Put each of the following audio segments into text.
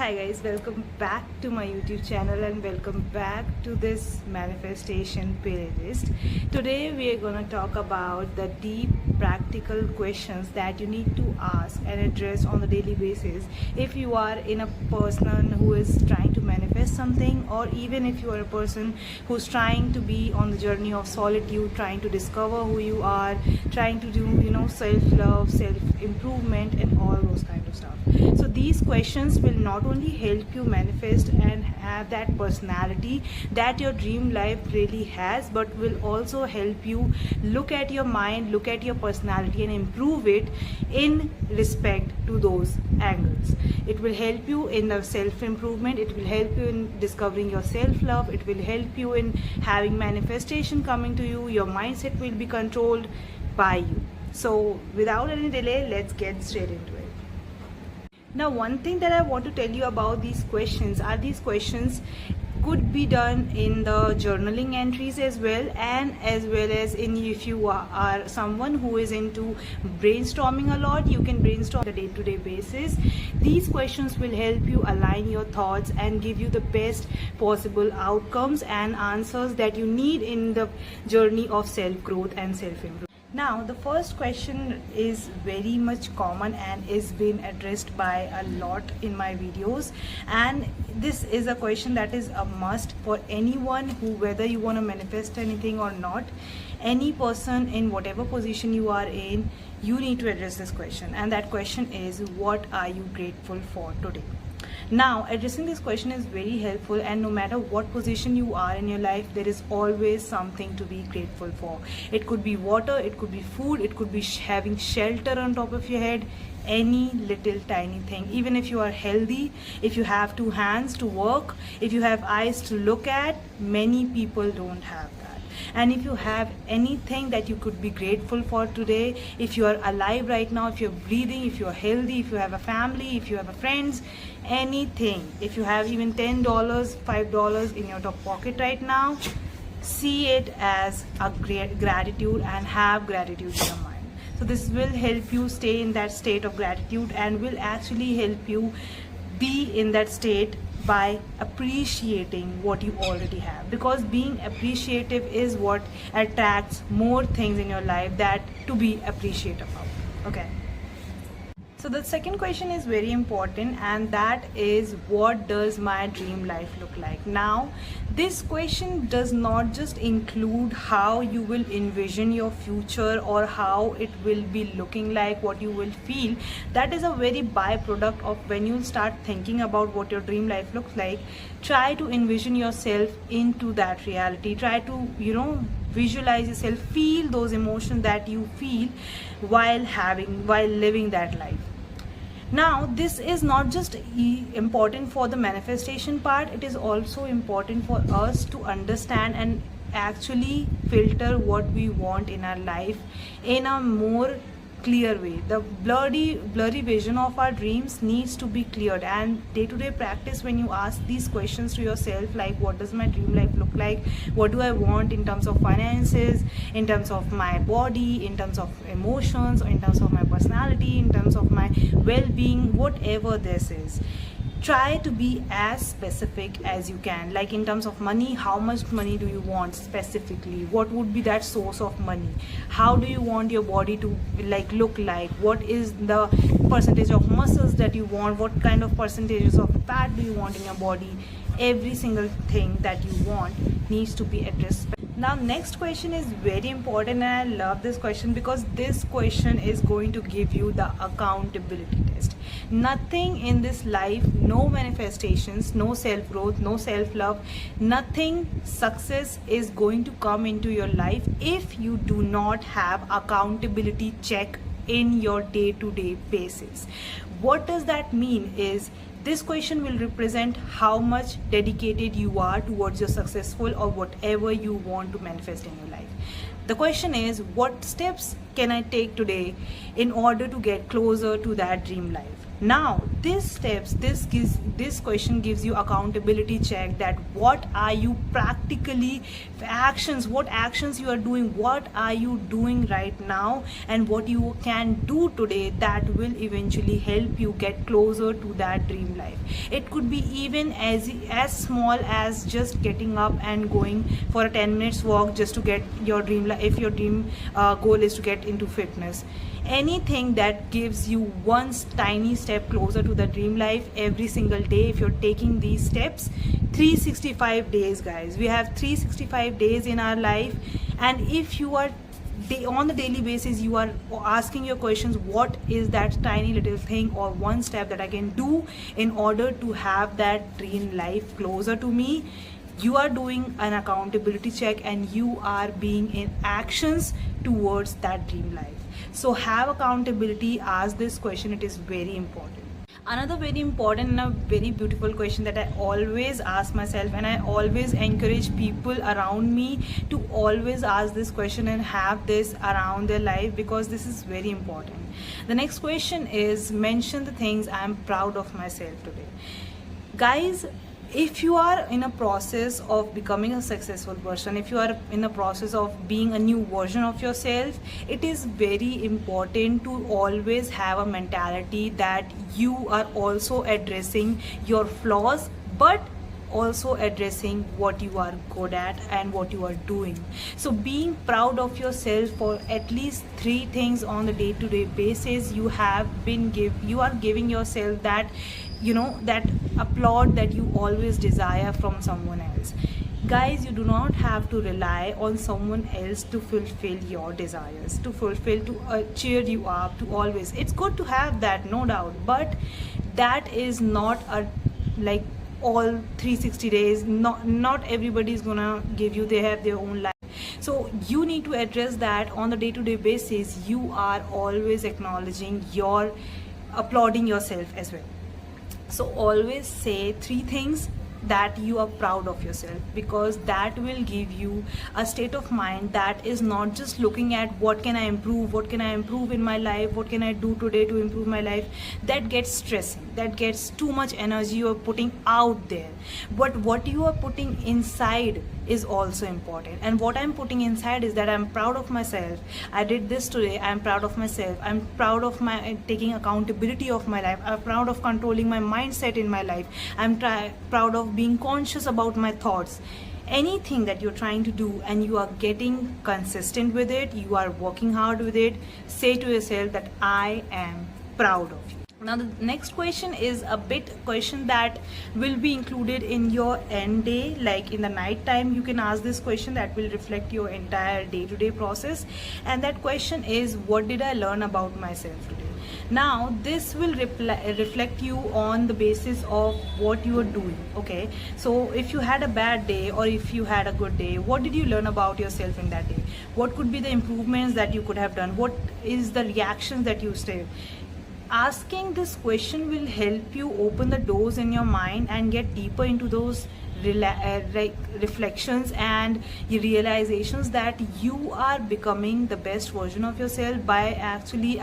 Hi guys, welcome back to my YouTube channel and welcome back to this manifestation playlist. Today we are going to talk about the deep practical questions that you need to ask and address on the daily basis if you are in a person who is trying to manifest something, or even if you are a person who's trying to be on the journey of solitude, trying to discover who you are, trying to do self-love, self-improvement and all those kind of stuff. So these questions will not only help you manifest and have that personality that your dream life really has, but will also help you look at your mind, look at your personality and improve it in respect to those angles. It will help you in the self-improvement, it will help you in discovering your self-love, it will help you in having manifestation coming to you, your mindset will be controlled by you. So without any delay, let's get straight into it. Now, one thing that I want to tell you about these questions are these questions could be done in the journaling entries as well, and as well as in if you are someone who is into brainstorming a lot, you can brainstorm on a day-to-day basis. These questions will help you align your thoughts and give you the best possible outcomes and answers that you need in the journey of self-growth and self-improvement. Now, the first question is very much common and is being addressed by a lot in my videos, and this is a question that is a must for anyone who, whether you want to manifest anything or not, any person in whatever position you are in, you need to address this question, and that question is, what are you grateful for today? Now, addressing this question is very helpful, and no matter what position you are in your life, there is always something to be grateful for. It could be water, it could be food, it could be having shelter on top of your head, any little tiny thing. Even if you are healthy, if you have two hands to work, if you have eyes to look at, many people don't have that. And if you have anything that you could be grateful for today, if you are alive right now, if you're breathing, if you're healthy, if you have a family, if you have a friends, anything, if you have even $10, $5 in your top pocket right now, see it as a great gratitude and have gratitude in your mind. So this will help you stay in that state of gratitude and will actually help you be in that state by appreciating what you already have, because being appreciative is what attracts more things in your life that to be appreciative of. Okay, so the second question is very important, and that is, what does my dream life look like? Now, this question does not just include how you will envision your future or how it will be looking like, what you will feel. That is a very byproduct of when you start thinking about what your dream life looks like. Try to envision yourself into that reality. Try to, visualize yourself, feel those emotions that you feel while living that life. Now, this is not just important for the manifestation part, it is also important for us to understand and actually filter what we want in our life in a more clear way. The blurry vision of our dreams needs to be cleared, and day-to-day practice, when you ask these questions to yourself, like what does my dream life look like, what do I want in terms of finances, in terms of my body, in terms of emotions, or in terms of my personality, in terms of my well-being, whatever this is, try to be as specific as you can. Like in terms of money, how much money do you want specifically? What would be that source of money? How do you want your body to look like? What is the percentage of muscles that you want? What kind of percentages of fat do you want in your body? Every single thing that you want needs to be addressed. Now, next question is very important, and I love this question because this question is going to give you the accountability test. Nothing in this life, no manifestations, no self-growth, no self-love, nothing success is going to come into your life if you do not have accountability check in your day-to-day basis. What does that mean is, this question will represent how much dedicated you are towards your successful or whatever you want to manifest in your life. The question is, what steps can I take today in order to get closer to that dream life? Now, this question gives you accountability check, that what are you practically what actions you are doing, what are you doing right now, and what you can do today that will eventually help you get closer to that dream life. It could be even as small as just getting up and going for a 10 minutes walk just to get your dream life. If your dream goal is to get into fitness, anything that gives you one tiny step closer to the dream life every single day. If you're taking these steps, 365 days, guys, we have 365 days in our life, and if you are on the daily basis you are asking your questions, what is that tiny little thing or one step that I can do in order to have that dream life closer to me, you are doing an accountability check and you are being in actions towards that dream life. So have accountability, ask this question, it is very important. Another very important and a very beautiful question that I always ask myself, and I always encourage people around me to always ask this question and have this around their life, because this is very important. The next question is, mention the things I am proud of myself today. Guys, if you are in a process of becoming a successful person, if you are in a process of being a new version of yourself, it is very important to always have a mentality that you are also addressing your flaws, but also addressing what you are good at and what you are doing. So being proud of yourself for at least 3 things on the day-to-day basis, you are giving yourself that, that applaud that you always desire from someone else. Guys, you do not have to rely on someone else to fulfill your desires, to cheer you up, to always, it's good to have that, no doubt, but that is not a all 360 days. Not everybody is gonna give you, they have their own life. So you need to address that on the day-to-day basis. You are always acknowledging applauding yourself as well. So always say 3 things that you are proud of yourself, because that will give you a state of mind that is not just looking at what can I improve in my life, what can I do today to improve my life. That gets stressing, that gets too much energy you are putting out there. But what you are putting inside is also important, and what I'm putting inside is that I'm proud of myself, I did this today, I'm proud of myself, I'm proud of my taking accountability of my life, I'm proud of controlling my mindset in my life, I'm proud of being conscious about my thoughts. Anything that you're trying to do and you are getting consistent with it, you are working hard with it, say to yourself that I am proud of you. Now the next question is a bit question that will be included in your end day, like in the night time you can ask this question, that will reflect your entire day-to-day process. And that question is, what did I learn about myself today? Now this will reflect you on the basis of what you are doing. Okay, so if you had a bad day or if you had a good day, what did you learn about yourself in that day? What could be the improvements that you could have done? What is the reactions that you stay? Asking this question will help you open the doors in your mind and get deeper into those reflections and realizations that you are becoming the best version of yourself by actually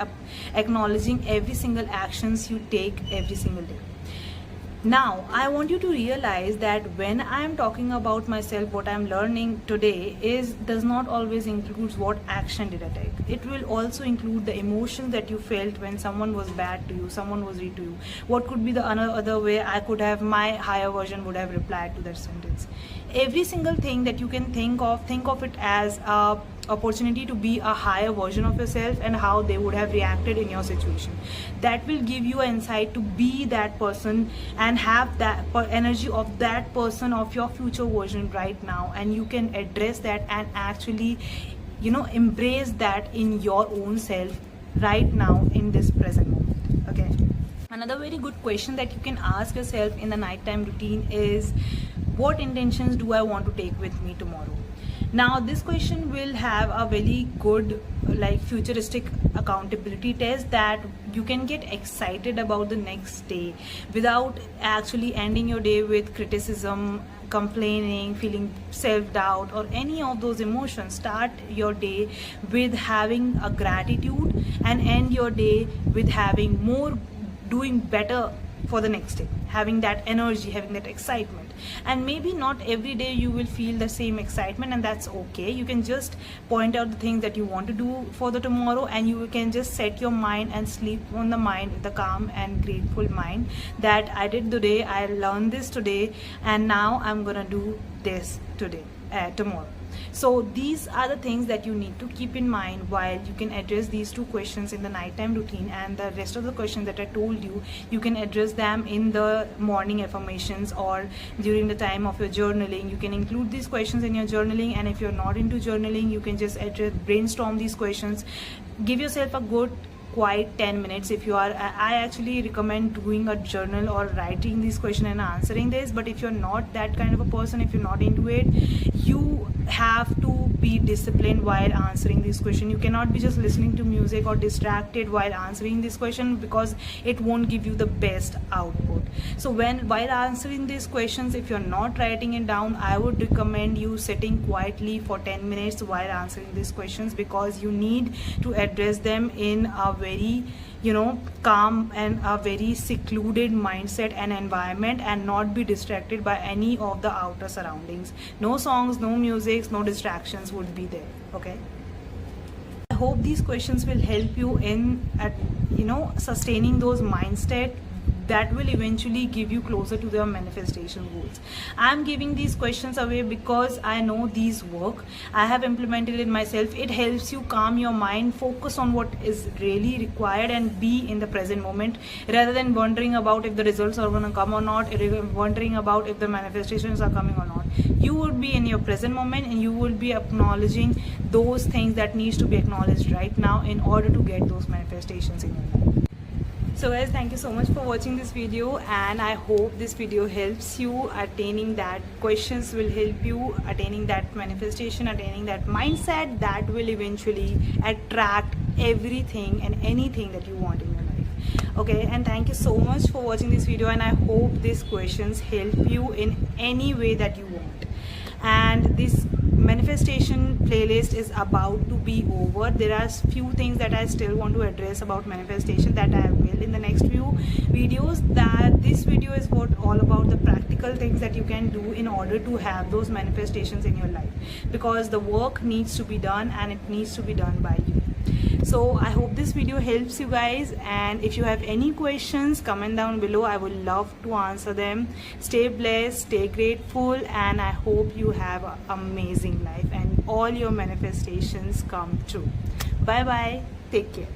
acknowledging every single actions you take every single day. Now, I want you to realize that when I am talking about myself, what I am learning today does not always include what action did I take. It will also include the emotions that you felt when someone was bad to you, someone was rude to you. What could be the other way I could have, my higher version would have replied to that sentence. Every single thing that you can think of it as a opportunity to be a higher version of yourself and how they would have reacted in your situation. That will give you an insight to be that person and have that energy of that person, of your future version right now, and you can address that and actually embrace that in your own self right now in this present moment. Okay, another very good question that you can ask yourself in the nighttime routine is, what intentions do I want to take with me tomorrow? Now this question will have a very good futuristic accountability test that you can get excited about the next day without actually ending your day with criticism, complaining, feeling self-doubt or any of those emotions. Start your day with having a gratitude and end your day with having doing better for the next day, having that energy, having that excitement. And maybe not every day you will feel the same excitement, and that's okay. You can just point out the things that you want to do for the tomorrow, and you can just set your mind and sleep on the mind with the calm and grateful mind that I did today, I learned this today, and now I'm gonna do this today, tomorrow. So these are the things that you need to keep in mind while you can address these two questions in the nighttime routine, and the rest of the questions that I told you, you can address them in the morning affirmations or during the time of your journaling. You can include these questions in your journaling, and if you're not into journaling, you can just brainstorm these questions. Give yourself a good quiet 10 minutes if you are. I actually recommend doing a journal or writing this question and answering this, but if you're not that kind of a person, if you're not into it, you have to be disciplined while answering this question. You cannot be just listening to music or distracted while answering this question, because it won't give you the best output. So while answering these questions, if you're not writing it down, I would recommend you sitting quietly for 10 minutes while answering these questions, because you need to address them in a very calm and a very secluded mindset and environment, and not be distracted by any of the outer surroundings. No songs, no music, no distractions would be there. Okay, I hope these questions will help you in sustaining those mindset that will eventually give you closer to their manifestation goals. I'm giving these questions away because I know these work. I have implemented it myself. It helps you calm your mind, focus on what is really required, and be in the present moment, rather than wondering about if the results are going to come or not, wondering about if the manifestations are coming or not. You would be in your present moment, and you will be acknowledging those things that needs to be acknowledged right now in order to get those manifestations in your life. So guys, thank you so much for watching this video, and I hope this video helps you attaining that questions, will help you attaining that manifestation, attaining that mindset that will eventually attract everything and anything that you want in your life. Okay, and thank you so much for watching this video, and I hope these questions help you in any way that you want. And this manifestation playlist is about to be over. There are few things that I still want to address about manifestation that I will in the next few videos. That this video is all about the practical things that you can do in order to have those manifestations in your life, because the work needs to be done, and it needs to be done by you. So I hope this video helps you guys, and if you have any questions, comment down below. I would love to answer them. Stay blessed, stay grateful, and I hope you have an amazing life and all your manifestations come true. Bye bye, take care.